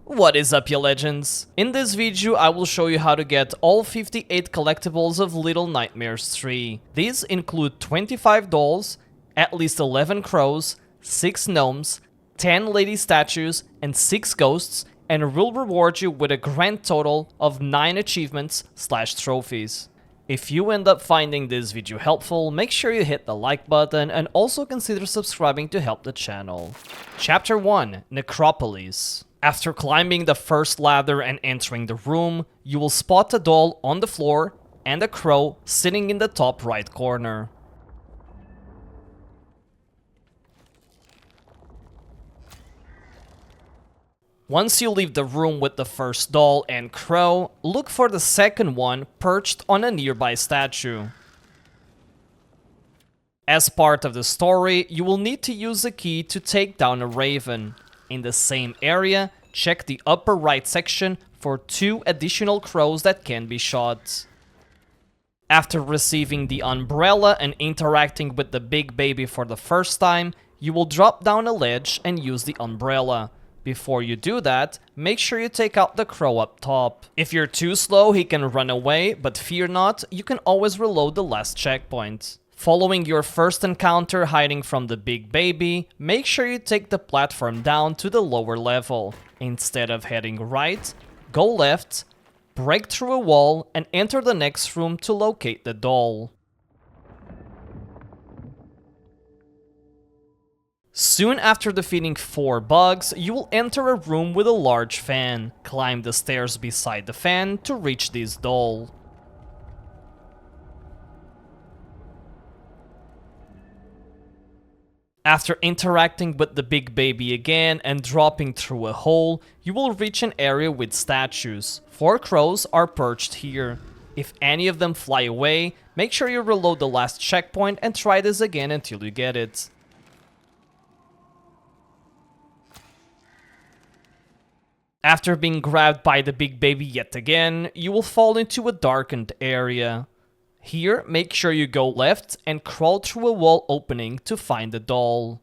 What is up, you legends? In this video I will show you how to get all 58 collectibles of Little Nightmares 3. These include 25 dolls, at least 11 crows, 6 gnomes, 10 lady statues, and 6 ghosts, and will reward you with a grand total of 9 achievements/trophies. If you end up finding this video helpful, make sure you hit the like button and also consider subscribing to help the channel. Chapter 1: Necropolis. After climbing the first ladder and entering the room, you will spot a doll on the floor and a crow sitting in the top right corner. Once you leave the room with the first doll and crow, look for the second one perched on a nearby statue. As part of the story, you will need to use a key to take down a raven. In the same area, check the upper right section for 2 additional crows that can be shot. After receiving the umbrella and interacting with the big baby for the first time, you will drop down a ledge and use the umbrella. Before you do that, make sure you take out the crow up top. If you're too slow, he can run away, but fear not, you can always reload the last checkpoint. Following your first encounter hiding from the big baby, make sure you take the platform down to the lower level. Instead of heading right, go left, break through a wall, and enter the next room to locate the doll. Soon after defeating 4 bugs, you will enter a room with a large fan. Climb the stairs beside the fan to reach this doll. After interacting with the big baby again and dropping through a hole, you will reach an area with statues. 4 crows are perched here. If any of them fly away, make sure you reload the last checkpoint and try this again until you get it. After being grabbed by the big baby yet again, you will fall into a darkened area. Here, make sure you go left and crawl through a wall opening to find the doll.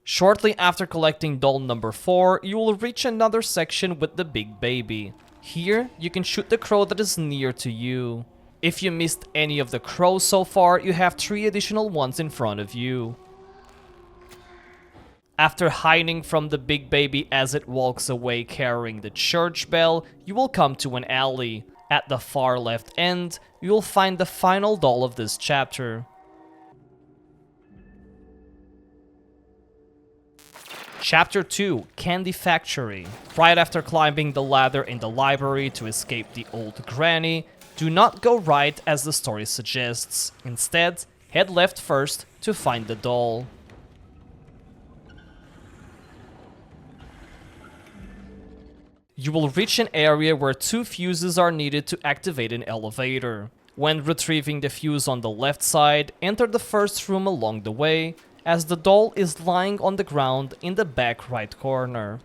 Shortly after collecting doll number 4, you will reach another section with the big baby. Here, you can shoot the crow that is near to you. If you missed any of the crows so far, you have 3 additional ones in front of you. After hiding from the big baby as it walks away carrying the church bell, you will come to an alley. At the far left end, you will find the final doll of this chapter. Chapter 2: Candy Factory. Right after climbing the ladder in the library to escape the old granny, do not go right as the story suggests. Instead, head left first to find the doll. You will reach an area where 2 fuses are needed to activate an elevator. When retrieving the fuse on the left side, enter the first room along the way, as the doll is lying on the ground in the back right corner.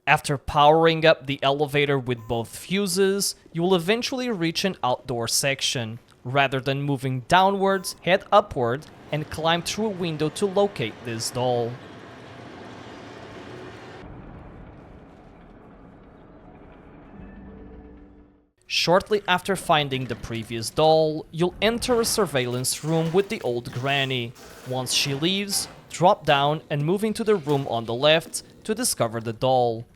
After powering up the elevator with both fuses, you will eventually reach an outdoor section. Rather than moving downwards, head upward and climb through a window to locate this doll. Shortly after finding the previous doll, you'll enter a surveillance room with the old granny. Once she leaves, drop down and move into the room on the left to discover the doll.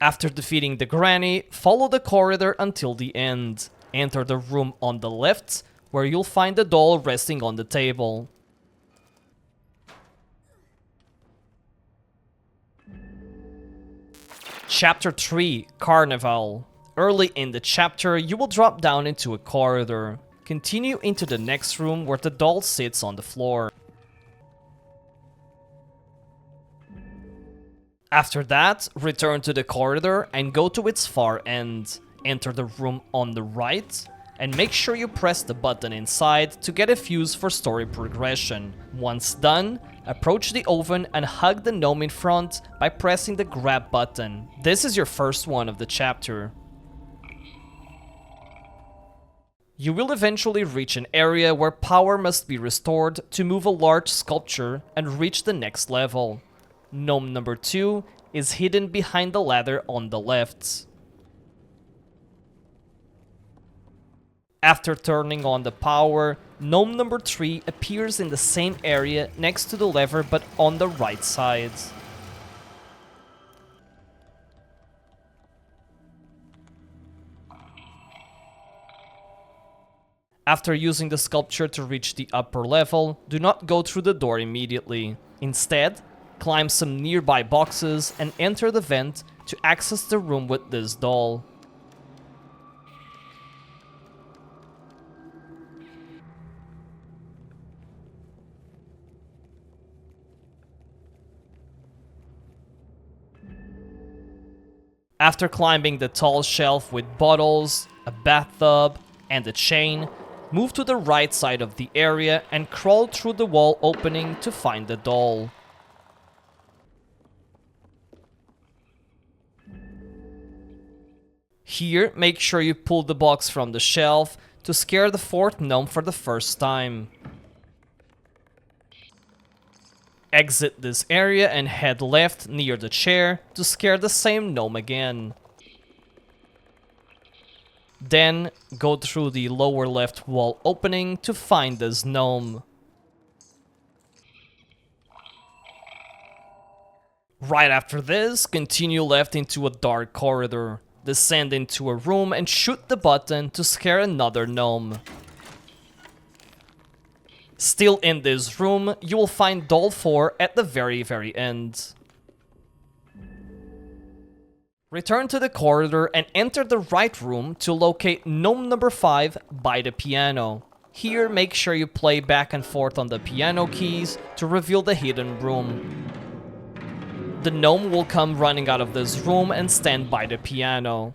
After defeating the granny, follow the corridor until the end. Enter the room on the left, where you'll find the doll resting on the table. Chapter 3: Carnival. Early in the chapter, you will drop down into a corridor. Continue into the next room where the doll sits on the floor. After that, return to the corridor and go to its far end. Enter the room on the right, and make sure you press the button inside to get a fuse for story progression. Once done, approach the oven and hug the gnome in front by pressing the grab button. This is your first one of the chapter. You will eventually reach an area where power must be restored to move a large sculpture and reach the next level. Gnome number 2 is hidden behind the ladder on the left. After turning on the power, gnome number 3 appears in the same area next to the lever but on the right side. After using the sculpture to reach the upper level, do not go through the door immediately. Instead, climb some nearby boxes and enter the vent to access the room with this doll. After climbing the tall shelf with bottles, a bathtub, and a chain, move to the right side of the area and crawl through the wall opening to find the doll. Here, make sure you pull the box from the shelf to scare the fourth gnome for the first time. Exit this area and head left near the chair to scare the same gnome again. Then, go through the lower left wall opening to find this gnome. Right after this, continue left into a dark corridor. Descend into a room and shoot the button to scare another gnome. Still in this room, you will find doll 4 at the very end. Return to the corridor and enter the right room to locate gnome number 5 by the piano. Here, make sure you play back and forth on the piano keys to reveal the hidden room. The gnome will come running out of this room and stand by the piano.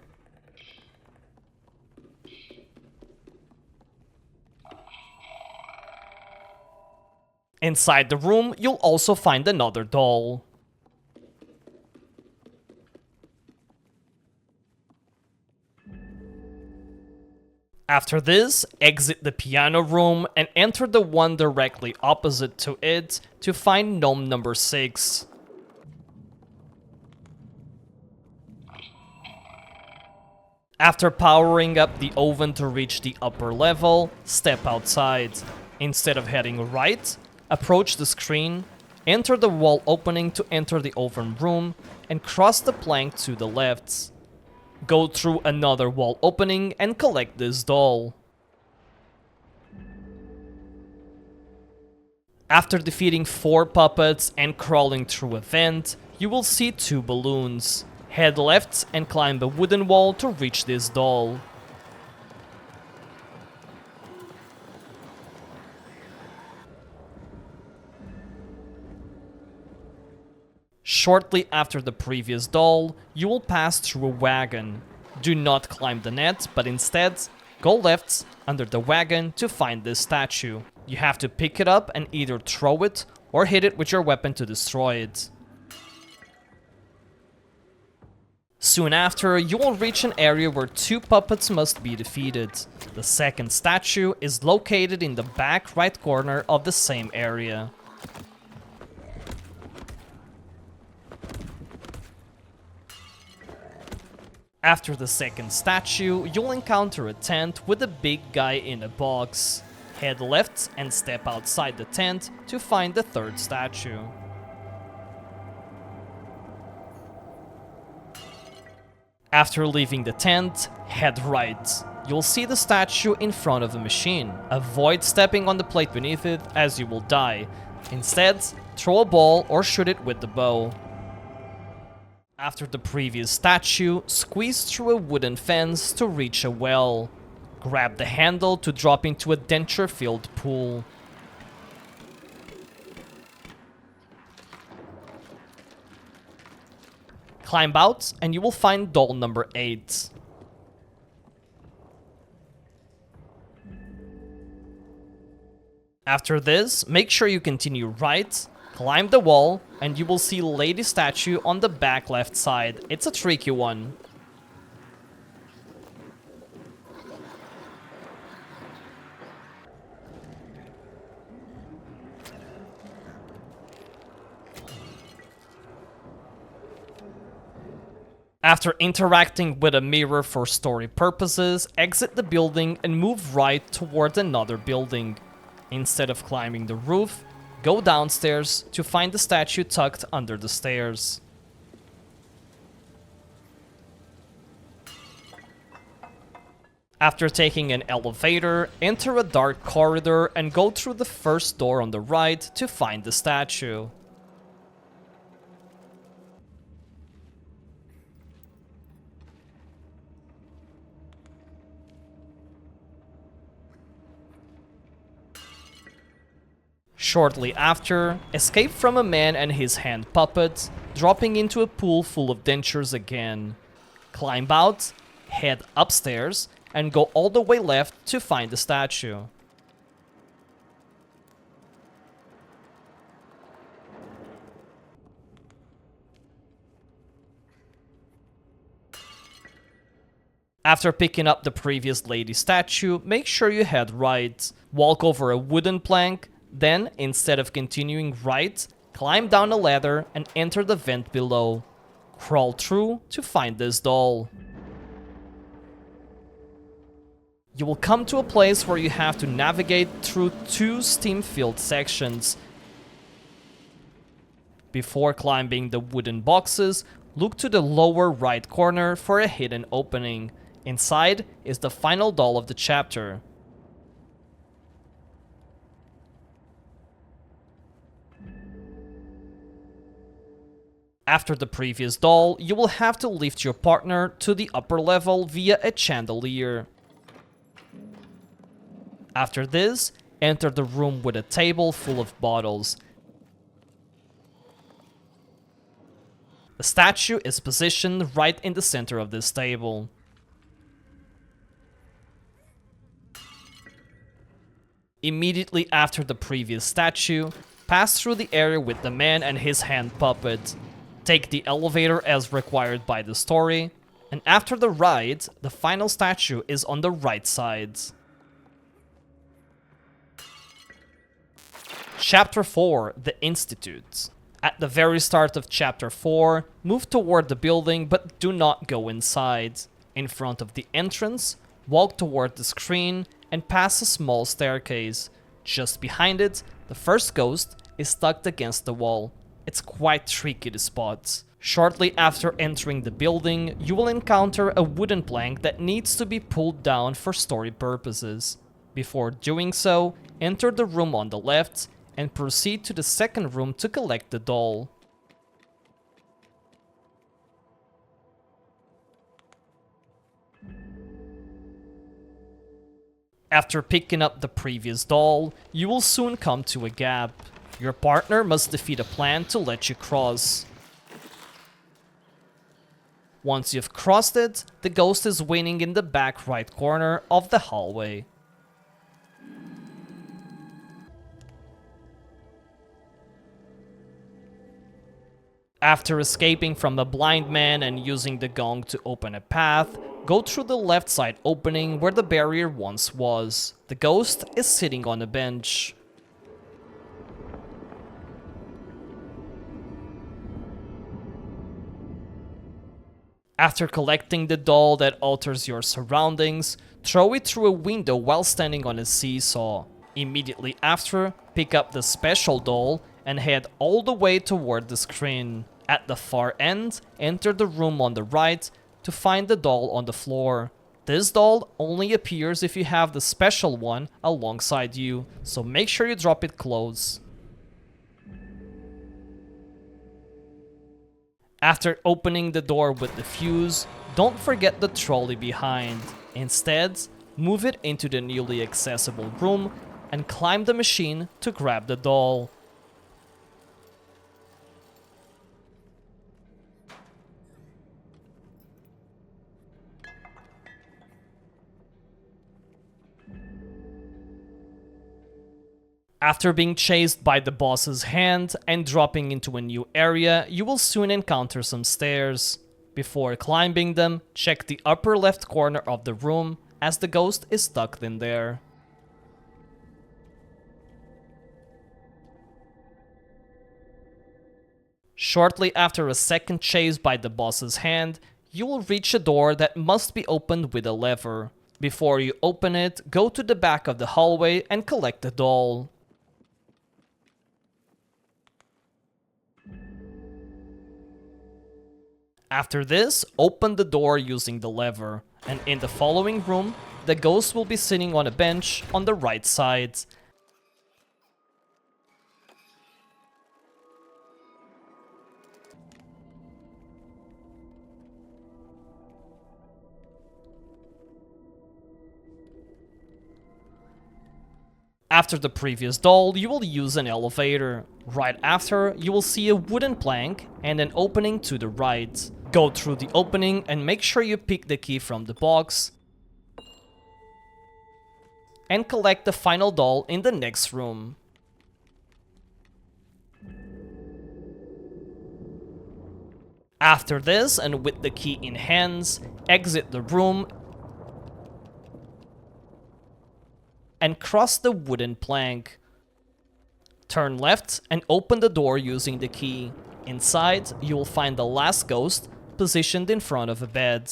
Inside the room, you'll also find another doll. After this, exit the piano room and enter the one directly opposite to it to find gnome number 6. After powering up the oven to reach the upper level, step outside. Instead of heading right, approach the screen, enter the wall opening to enter the oven room, and cross the plank to the left. Go through another wall opening and collect this doll. After defeating 4 puppets and crawling through a vent, you will see 2 balloons. Head left and climb a wooden wall to reach this doll. Shortly after the previous doll, you will pass through a wagon. Do not climb the net, but instead, go left under the wagon to find this statue. You have to pick it up and either throw it or hit it with your weapon to destroy it. Soon after, you will reach an area where 2 puppets must be defeated. The second statue is located in the back right corner of the same area. After the second statue, you'll encounter a tent with a big guy in a box. Head left and step outside the tent to find the third statue. After leaving the tent, head right. You'll see the statue in front of a machine. Avoid stepping on the plate beneath it as you will die. Instead, throw a ball or shoot it with the bow. After the previous statue, squeeze through a wooden fence to reach a well. Grab the handle to drop into a denture-filled pool. Climb out and you will find doll number 8. After this, make sure you continue right, climb the wall, and you will see Lady Statue on the back left side. It's a tricky one. After interacting with a mirror for story purposes, exit the building and move right toward another building. Instead of climbing the roof, go downstairs to find the statue tucked under the stairs. After taking an elevator, enter a dark corridor and go through the first door on the right to find the statue. Shortly after, escape from a man and his hand puppet, dropping into a pool full of dentures again. Climb out, head upstairs, and go all the way left to find the statue. After picking up the previous lady statue, make sure you head right. Walk over a wooden plank, then, instead of continuing right, climb down a ladder and enter the vent below. Crawl through to find this doll. You will come to a place where you have to navigate through 2 steam-filled sections. Before climbing the wooden boxes, look to the lower right corner for a hidden opening. Inside is the final doll of the chapter. After the previous doll, you will have to lift your partner to the upper level via a chandelier. After this, enter the room with a table full of bottles. The statue is positioned right in the center of this table. Immediately after the previous statue, pass through the area with the man and his hand puppet. Take the elevator as required by the story, and after the ride, the final statue is on the right side. Chapter 4, The Institute. At the very start of Chapter 4, move toward the building but do not go inside. In front of the entrance, walk toward the screen and pass a small staircase. Just behind it, the first ghost is stuck against the wall. It's quite tricky to spot. Shortly after entering the building, you will encounter a wooden plank that needs to be pulled down for story purposes. Before doing so, enter the room on the left and proceed to the second room to collect the doll. After picking up the previous doll, you will soon come to a gap. Your partner must defeat a plan to let you cross. Once you've crossed it, the ghost is waiting in the back right corner of the hallway. After escaping from the blind man and using the gong to open a path, go through the left side opening where the barrier once was. The ghost is sitting on a bench. After collecting the doll that alters your surroundings, throw it through a window while standing on a seesaw. Immediately after, pick up the special doll and head all the way toward the screen. At the far end, enter the room on the right to find the doll on the floor. This doll only appears if you have the special one alongside you, so make sure you drop it close. After opening the door with the fuse, don't forget the trolley behind. Instead, move it into the newly accessible room and climb the machine to grab the doll. After being chased by the boss's hand and dropping into a new area, you will soon encounter some stairs. Before climbing them, check the upper left corner of the room, as the ghost is stuck in there. Shortly after a second chase by the boss's hand, you will reach a door that must be opened with a lever. Before you open it, go to the back of the hallway and collect the doll. After this, open the door using the lever, and in the following room, the ghost will be sitting on a bench on the right side. After the previous doll, you will use an elevator. Right after, you will see a wooden plank and an opening to the right. Go through the opening and make sure you pick the key from the box and collect the final doll in the next room. After this, and with the key in hands, exit the room and cross the wooden plank. Turn left and open the door using the key. Inside, you will find the last ghost positioned in front of a bed.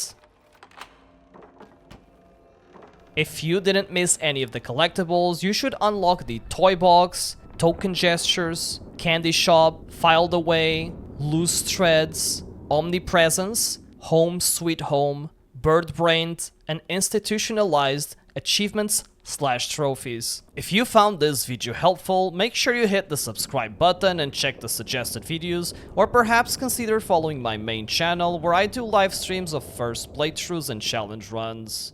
If you didn't miss any of the collectibles, you should unlock the toy box, token gestures, candy shop, filed away, loose threads, Omnipresence, Home Sweet Home, Birdbrained, and Institutionalized achievements/trophies. If you found this video helpful, make sure you hit the subscribe button and check the suggested videos, or perhaps consider following my main channel where I do live streams of first playthroughs and challenge runs.